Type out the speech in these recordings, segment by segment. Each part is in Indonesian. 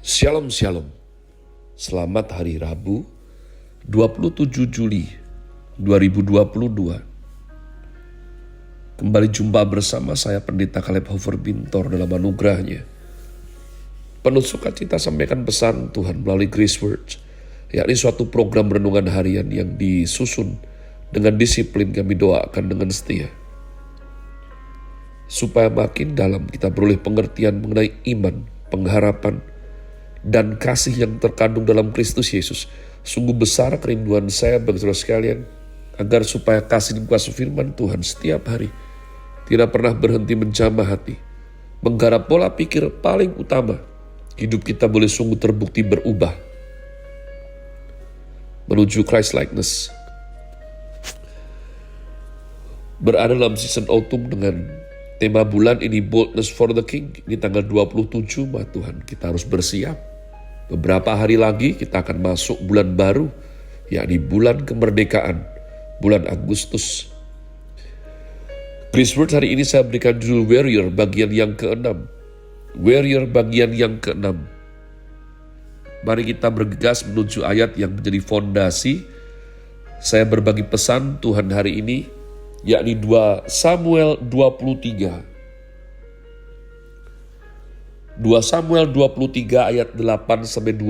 Shalom Shalom. Selamat hari Rabu 27 Juli 2022. Kembali jumpa bersama saya Pendeta Caleb Hofer Bintor dalam anugerahnya. Penuh sukacita sampaikan pesan Tuhan melalui Grace Words, yakni suatu program renungan harian yang disusun dengan disiplin. Kami doakan dengan setia supaya makin dalam kita beroleh pengertian mengenai iman, pengharapan, dan kasih yang terkandung dalam Kristus Yesus. Sungguh besar kerinduan saya bagi saudara sekalian, agar supaya kasih dan kuasa firman Tuhan setiap hari tidak pernah berhenti menjamah hati, menggarap pola pikir paling utama. Hidup kita boleh sungguh terbukti berubah menuju Christ likeness. Berada dalam season autumn dengan tema bulan ini Boldness for the King. Ini tanggal 27 Tuhan, kita harus bersiap. Beberapa hari lagi kita akan masuk bulan baru, yakni bulan kemerdekaan, bulan Agustus. Grace Word hari ini saya berikan judul Warrior bagian yang ke-6. Warrior bagian yang ke-6. Mari kita bergegas menuju ayat yang menjadi fondasi. Saya berbagi pesan Tuhan hari ini, yakni 2 Samuel 23. 2 Samuel 23 ayat 8-12.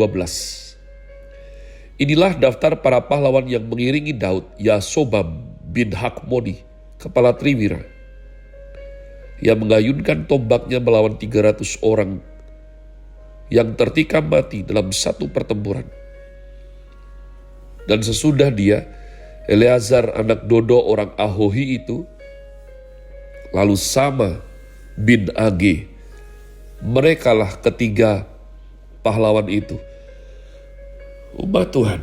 Inilah daftar para pahlawan yang mengiringi Daud, Yasobam bin Hakmoni, kepala Triwira, yang mengayunkan tombaknya melawan 300 orang yang tertikam mati dalam satu pertempuran. Dan sesudah dia, Eleazar anak Dodo orang Ahohi itu, lalu Sama bin Age. Merekalah ketiga pahlawan itu. Umat Tuhan,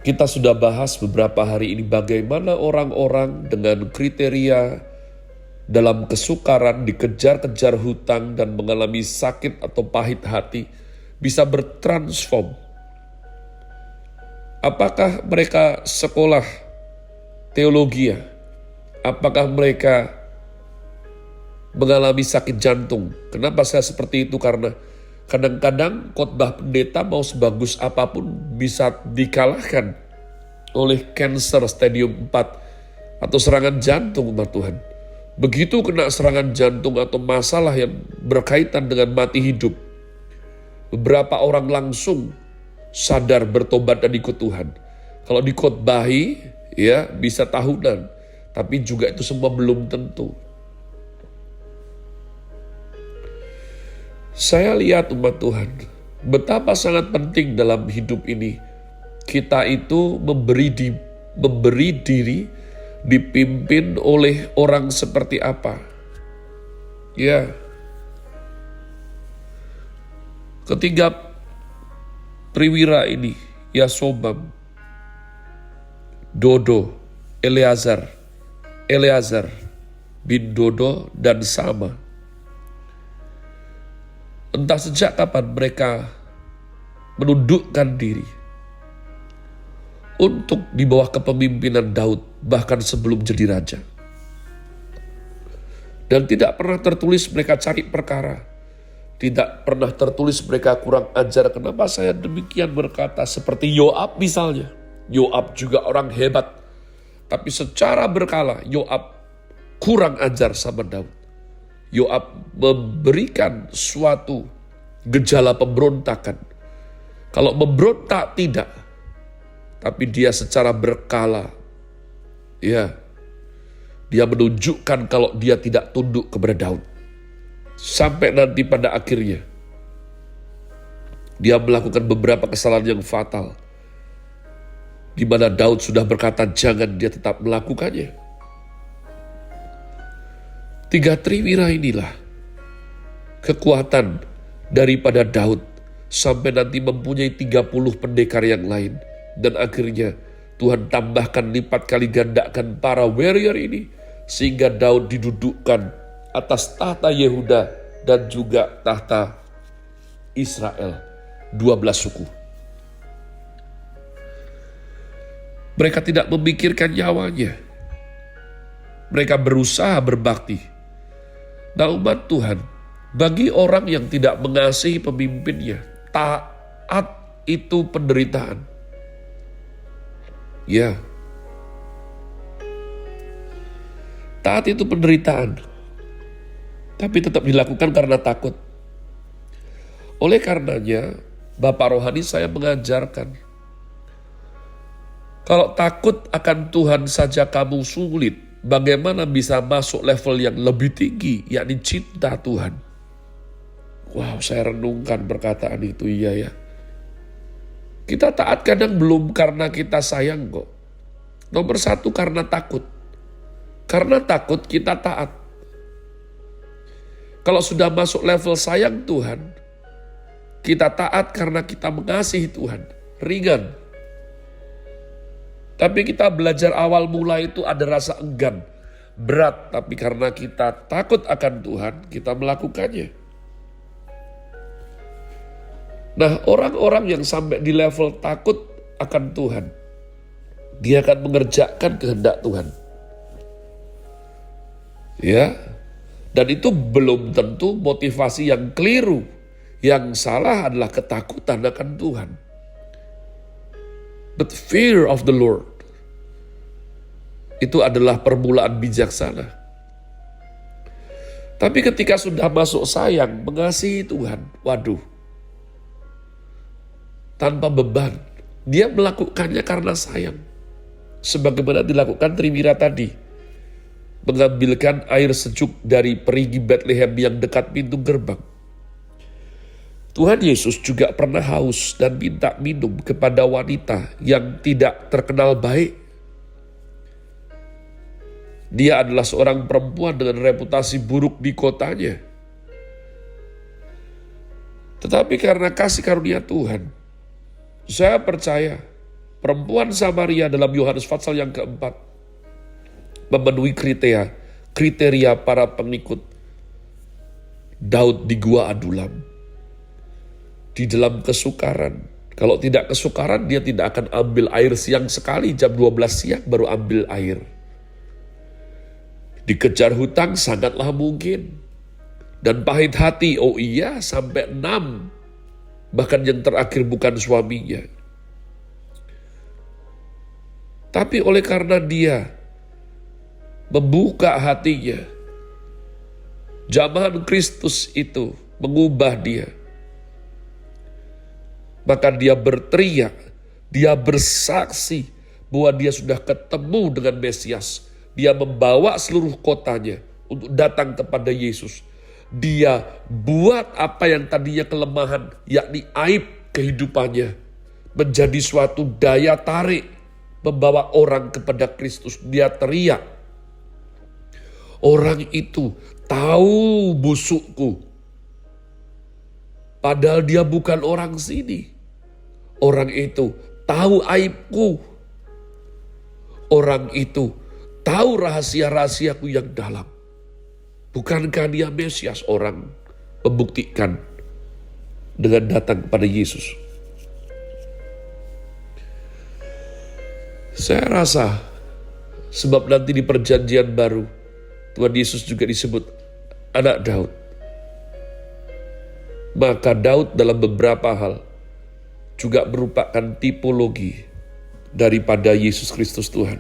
kita sudah bahas beberapa hari ini bagaimana orang-orang dengan kriteria dalam kesukaran, dikejar-kejar hutang dan mengalami sakit atau pahit hati bisa bertransform. Apakah mereka sekolah teologi? Apakah mereka mengalami sakit jantung? Kenapa saya seperti itu? Karena kadang-kadang khotbah pendeta mau sebagus apapun bisa dikalahkan oleh cancer stadium 4 atau serangan jantung, umat Tuhan. Begitu kena serangan jantung atau masalah yang berkaitan dengan mati hidup, beberapa orang langsung sadar, bertobat dan ikut Tuhan. Kalau dikhotbahi ya bisa tahunan, tapi juga itu semua belum tentu. Saya lihat umat Tuhan, betapa sangat penting dalam hidup ini kita itu memberi diri dipimpin oleh orang seperti apa. Ya, ketiga Triwira ini, Yasobam, Dodo, Eleazar bin Dodo dan Sama. Entah sejak kapan mereka menundukkan diri untuk di bawah kepemimpinan Daud, bahkan sebelum jadi raja. Dan tidak pernah tertulis mereka cari perkara. Tidak pernah tertulis mereka kurang ajar. Kenapa saya demikian berkata? Seperti Yoab misalnya. Yoab juga orang hebat. Tapi secara berkala Yoab kurang ajar sama Daud. Yoab memberikan suatu gejala pemberontakan. Kalau memberontak tidak, tapi dia secara berkala, ya, dia menunjukkan kalau dia tidak tunduk kepada Daud. Sampai nanti pada akhirnya, dia melakukan beberapa kesalahan yang fatal, di mana Daud sudah berkata jangan, dia tetap melakukannya. Tiga Triwira inilah kekuatan daripada Daud sampai nanti mempunyai 30 pendekar yang lain. Dan akhirnya Tuhan tambahkan lipat kali gandakan para warrior ini sehingga Daud didudukkan atas tahta Yehuda dan juga tahta Israel, 12 suku. Mereka tidak memikirkan nyawanya. Mereka berusaha berbakti. Nah umat Tuhan, Bagi orang yang tidak mengasihi pemimpinnya, taat itu penderitaan. Ya, taat itu penderitaan, tapi tetap dilakukan karena takut. Oleh karenanya, Bapak Rohani saya mengajarkan, kalau takut akan Tuhan saja kamu sulit, bagaimana bisa masuk level yang lebih tinggi, yakni cinta Tuhan. Wow, saya renungkan perkataan itu, iya ya. Kita taat kadang belum karena kita sayang kok. Nomor satu karena takut. Karena takut kita taat. Kalau sudah masuk level sayang Tuhan, kita taat karena kita mengasihi Tuhan. Ringan. Tapi kita belajar awal mula itu ada rasa enggan. Berat, tapi karena kita takut akan Tuhan, kita melakukannya. Nah, orang-orang yang sampai di level takut akan Tuhan, dia akan mengerjakan kehendak Tuhan. Ya, dan itu belum tentu motivasi yang keliru. Yang salah adalah ketakutan akan Tuhan. But fear of the Lord, itu adalah permulaan bijaksana. Tapi ketika sudah masuk sayang, mengasihi Tuhan, waduh, tanpa beban, dia melakukannya karena sayang. Sebagaimana dilakukan Trimira tadi, mengambilkan air sejuk dari perigi Bethlehem yang dekat pintu gerbang. Tuhan Yesus juga pernah haus dan minta minum kepada wanita yang tidak terkenal baik. Dia adalah seorang perempuan dengan reputasi buruk di kotanya. Tetapi karena kasih karunia Tuhan, saya percaya perempuan Samaria dalam Yohanes pasal yang keempat memenuhi kriteria para pengikut Daud di Gua Adulam. Di dalam kesukaran. Kalau tidak kesukaran, dia tidak akan ambil air siang sekali, jam 12 siang baru ambil air. Dikejar hutang sangatlah mungkin. Dan pahit hati, oh iya, sampai 6. Bahkan yang terakhir bukan suaminya. Tapi oleh karena dia membuka hatinya, jamahan Kristus itu mengubah dia. Maka dia berteriak, dia bersaksi bahwa dia sudah ketemu dengan Mesias. Dia membawa seluruh kotanya untuk datang kepada Yesus. Dia buat apa yang tadinya kelemahan, yakni aib kehidupannya, menjadi suatu daya tarik membawa orang kepada Kristus. Dia teriak, orang itu tahu busukku. Padahal dia bukan orang sini. Orang itu tahu aibku. Orang itu tahu rahasia-rahasiaku yang dalam. Bukankah dia Mesias? Orang membuktikan dengan datang kepada Yesus. Saya rasa sebab nanti di perjanjian baru Tuhan Yesus juga disebut anak Daud. Maka Daud dalam beberapa hal juga merupakan tipologi daripada Yesus Kristus Tuhan.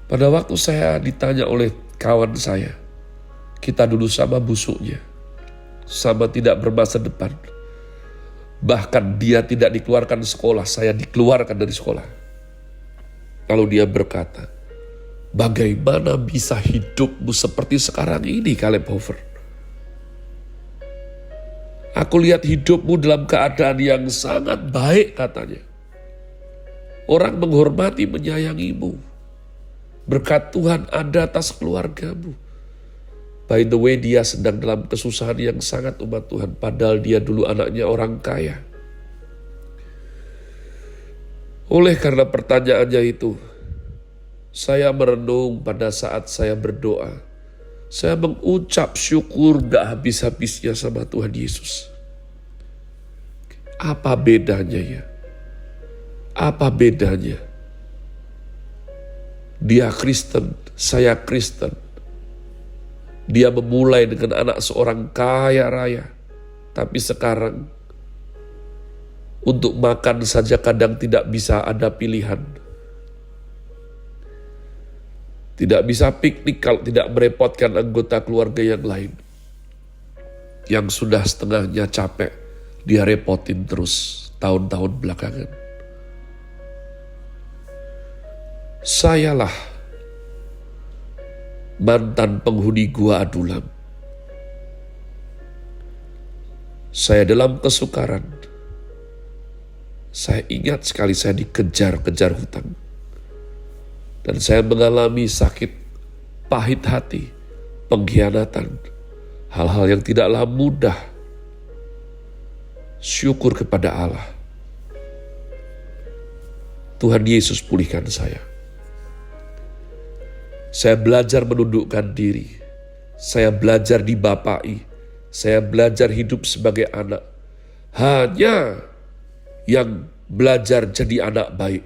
Pada waktu saya ditanya oleh kawan saya, kita dulu sama busuknya, sama tidak bermasa depan. Bahkan dia tidak dikeluarkan sekolah, saya dikeluarkan dari sekolah. Lalu dia berkata, bagaimana bisa hidupmu seperti sekarang ini, Caleb Hofer? Aku lihat hidupmu dalam keadaan yang sangat baik, katanya. Orang menghormati, menyayangimu. Berkat Tuhan ada atas keluargamu. By the way, dia sedang dalam kesusahan yang sangat umat Tuhan. Padahal dia dulu anaknya orang kaya. Oleh karena pertanyaannya itu, saya merenung pada saat saya berdoa. Saya mengucap syukur gak habis-habisnya sama Tuhan Yesus. Apa bedanya ya? Apa bedanya? Dia Kristen, saya Kristen. Dia memulai dengan anak seorang kaya raya, tapi sekarang untuk makan saja kadang tidak bisa ada pilihan. Tidak bisa piknik kalau tidak merepotkan anggota keluarga yang lain. Yang sudah setengahnya capek, dia repotin terus tahun-tahun belakangan. Sayalah mantan penghuni Gua Adulam. Saya dalam kesukaran. Saya ingat sekali saya dikejar-kejar hutang. Dan saya mengalami sakit, pahit hati, pengkhianatan, hal-hal yang tidaklah mudah. Syukur kepada Allah. Tuhan Yesus pulihkan saya. Saya belajar menundukkan diri. Saya belajar dibapai. Saya belajar hidup sebagai anak. Hanya yang belajar jadi anak baik,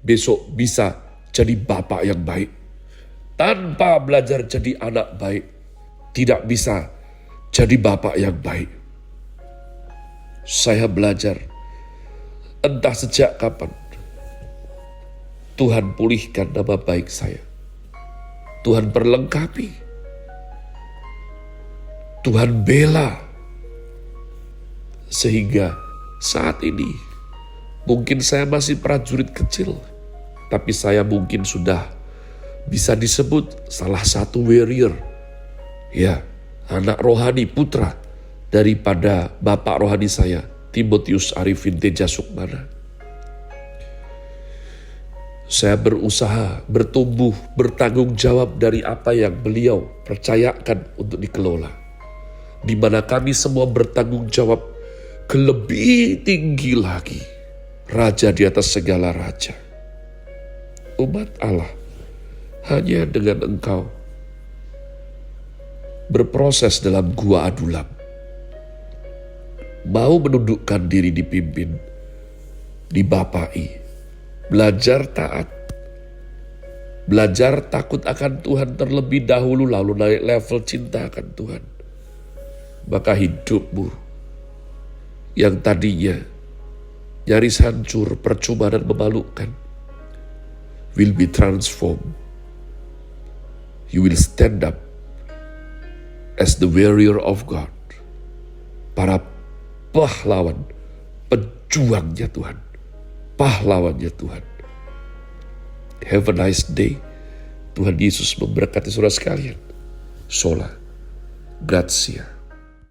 besok bisa jadi bapak yang baik. Tanpa belajar jadi anak baik, tidak bisa jadi bapak yang baik. Saya belajar, entah sejak kapan, Tuhan pulihkan nama baik saya. Tuhan perlengkapi. Tuhan bela. Sehingga saat ini, mungkin saya masih prajurit kecil, tapi saya mungkin sudah bisa disebut salah satu warrior. Ya, anak rohani putra daripada bapak rohani saya, Timotius Arifin Teja Sukmana. Saya berusaha bertumbuh, bertanggung jawab dari apa yang beliau percayakan untuk dikelola. Di mana kami semua bertanggung jawab ke lebih tinggi lagi. Raja di atas segala raja. Umat Allah, hanya dengan Engkau berproses dalam Gua Adulam. Mau menundukkan diri dipimpin, dibapai, belajar taat, belajar takut akan Tuhan terlebih dahulu, lalu naik level cinta akan Tuhan. Maka hidupmu yang tadinya nyaris hancur, percuma dan memalukan, will be transformed. You will stand up as the warrior of God. Para pahlawan, pejuangnya Tuhan. Pahlawannya Tuhan. Have a nice day. Tuhan Yesus memberkati saudara sekalian. Sola. Grazie.